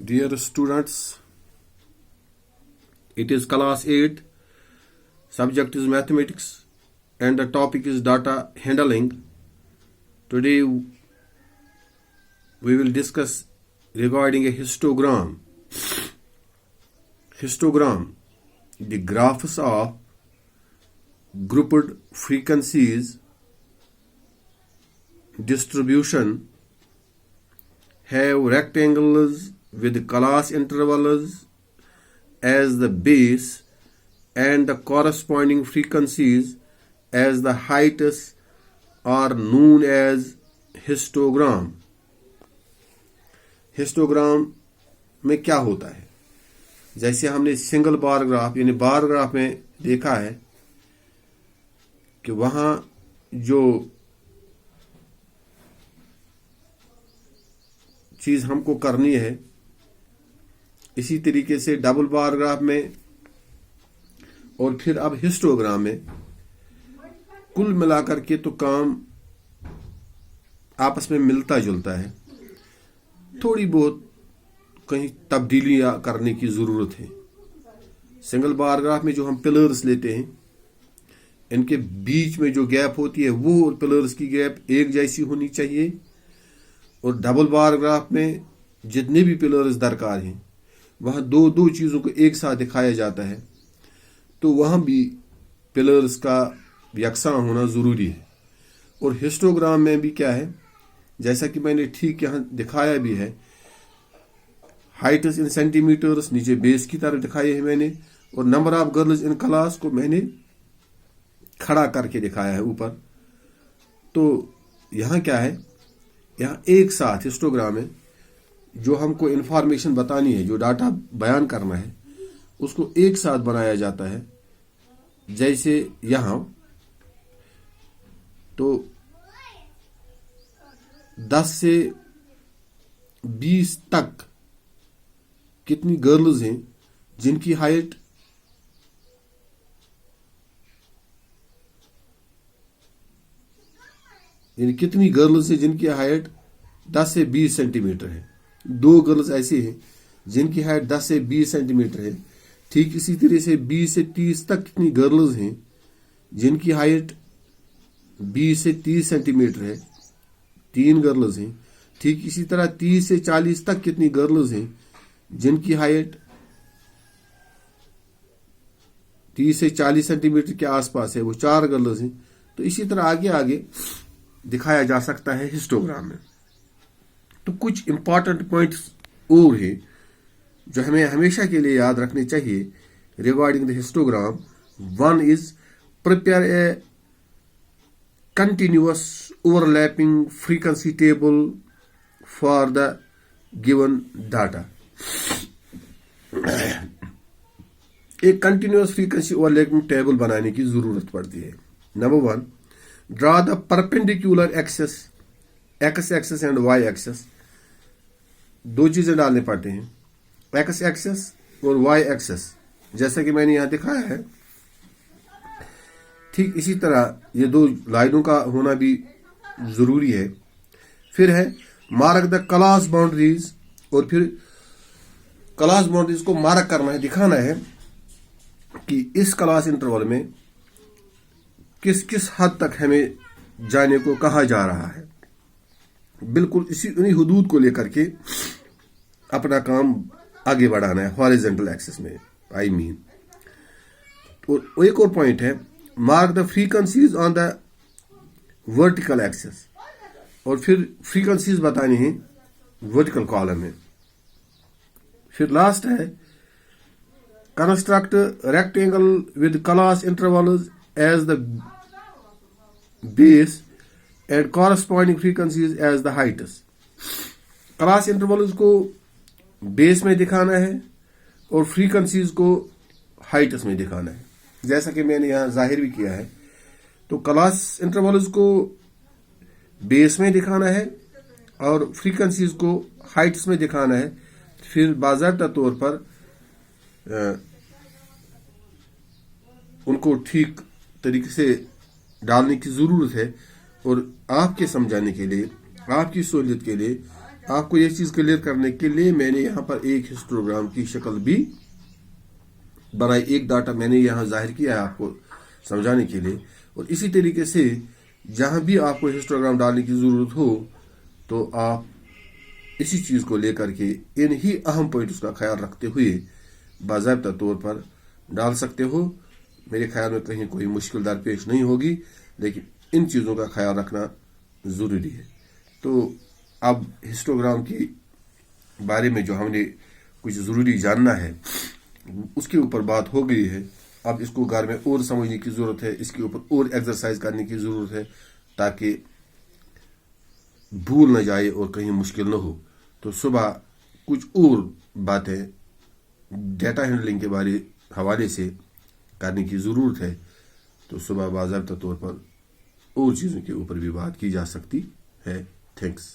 Dear students, it is class 8, subject is mathematics and the topic is data handling. Today we will discuss regarding a histogram. Histogram, the graphs of grouped frequencies distribution have rectangles with class intervals as the base and the corresponding frequencies as the heights are known as histogram. Histogram में क्या होता है? जैसे हमने single bar graph यानी bar graph में देखा है कि वहां जो चीज हमको करनी है, इसी तरीके से डबल बार ग्राफ में और फिर अब हिस्टोग्राम में कुल मिलाकर के तो काम आपस में मिलता जुलता है, थोड़ी बहुत कहीं तब्दीलियां करने की जरूरत है. सिंगल बार ग्राफ में जो हम पिलर्स लेते हैं, इनके बीच में जो गैप होती है वो पिलर्स की गैप एक जैसी होनी चाहिए, और डबल बार ग्राफ में जितने भी पिलर्स दरकार हैं वहां दो दो चीजों को एक साथ दिखाया जाता है, तो वहां भी पिलर्स का यकसा होना जरूरी है. और हिस्टोग्राम में भी क्या है, जैसा कि मैंने ठीक यहां दिखाया भी है, हाइट्स इन सेंटीमीटर्स नीचे बेस की तरफ दिखाए हैं मैंने, और number of girls in class को मैंने खड़ा करके दिखाया है ऊपर. तो यहां क्या है, यहां एक साथ हिस्टोग्राम में जो हमको इंफॉर्मेशन बतानी है, जो डाटा बयान करना है, उसको एक साथ बनाया जाता है. जैसे यहां तो 10 से 20 तक कितनी गर्ल्स हैं जिनकी हाइट यानी कितनी गर्ल्स हैं जिनकी हाइट 10 से 20 सेंटीमीटर है. 2 गर्ल्स ऐसी हैं जिनकी हाइट 10 से 20 सेंटीमीटर है. ठीक इसी तरह से 20 से 30 तक कितनी गर्ल्स हैं जिनकी हाइट 20 से 30 सेंटीमीटर है. 3 गर्ल्स हैं. ठीक इसी तरह 30 से 40 तक कितनी गर्ल्स हैं जिनकी हाइट 30 से 40 सेंटीमीटर के आसपास है, वो 4 गर्ल्स हैं. तो इसी तरह आगे आगे दिखाया जा सकता है हिस्टोग्राम में. तो कुछ इंपॉर्टेंट पॉइंट्स और है जो हमें हमेशा के लिए याद रखने चाहिए regarding the histogram. One is prepare a continuous overlapping frequency table for the given data. एक कंटिन्यूअस फ्रीक्वेंसी ओवरलैपिंग टेबल बनाने की जरूरत पड़ती है. Number 1, draw the perpendicular axes, x axes and y axes. दो चीजें डालने पड़ते हैं, एक्स एक्सेस और वाई एक्सेस, जैसा कि मैंने यहां दिखाया है. ठीक इसी तरह ये दो लाइनों का होना भी जरूरी है. फिर है मार्क द क्लास बाउंड्रीज, और फिर क्लास बाउंड्रीज को मार्क करना है, दिखाना है कि इस क्लास इंटरवल में किस किस हद तक हमें जाने को कहा जा रहा है. बिल्कुल इसी उन्हीं हुदूद को लेकर के अपना काम आगे बढ़ाना है हॉरिजॉन्टल एक्सिस में, आई मीन. और एक और पॉइंट है, mark the frequencies on the vertical axis, और फिर फ्रीक्वेंसीज बतानी है वर्टिकल कॉलम में. फिर लास्ट है construct rectangle with class intervals as the base and corresponding frequencies as the heights. Class intervals को बेस में दिखाना है और फ्रीक्वेंसीज को हाइट्स में दिखाना है, जैसा कि मैंने यहां जाहिर भी किया है. तो क्लास इंटरवल्स को बेस में दिखाना है और फ्रीक्वेंसीज को हाइट्स में दिखाना है. फिर बाज़ाब्ता तौर पर उनको ठीक तरीके से डालने की जरूरत है. और आपके समझाने के लिए, आपकी सहूलियत के लिए آپ کو یہ چیز کلیئر کرنے کے لیے میں نے یہاں پر ایک ہسٹوگرام کی شکل بھی بنائی. ایک ڈاٹا میں نے یہاں ظاہر کیا ہے آپ کو سمجھانے کے لیے. اور اسی طریقے سے جہاں بھی آپ کو ہسٹوگرام ڈالنے کی ضرورت ہو تو آپ اسی چیز کو لے کر کے ان ہی اہم پوائنٹس کا خیال رکھتے ہوئے باضابطہ طور پر ڈال سکتے ہو. میرے خیال میں کہیں کوئی مشکل درپیش نہیں ہوگی، لیکن ان چیزوں کا خیال رکھنا ضروری ہے. تو اب ہسٹوگرام کے بارے میں جو ہم نے کچھ ضروری جاننا ہے اس کے اوپر بات ہو گئی ہے. اب اس کو گھر میں اور سمجھنے کی ضرورت ہے، اس کے اوپر اور ایکسرسائز کرنے کی ضرورت ہے تاکہ بھول نہ جائے اور کہیں مشکل نہ ہو. تو صبح کچھ اور باتیں ڈیٹا ہینڈلنگ کے حوالے سے کرنے کی ضرورت ہے. تو صبح باضابطہ طور پر اور چیزوں کے اوپر بھی بات کی جا سکتی ہے. تھینکس.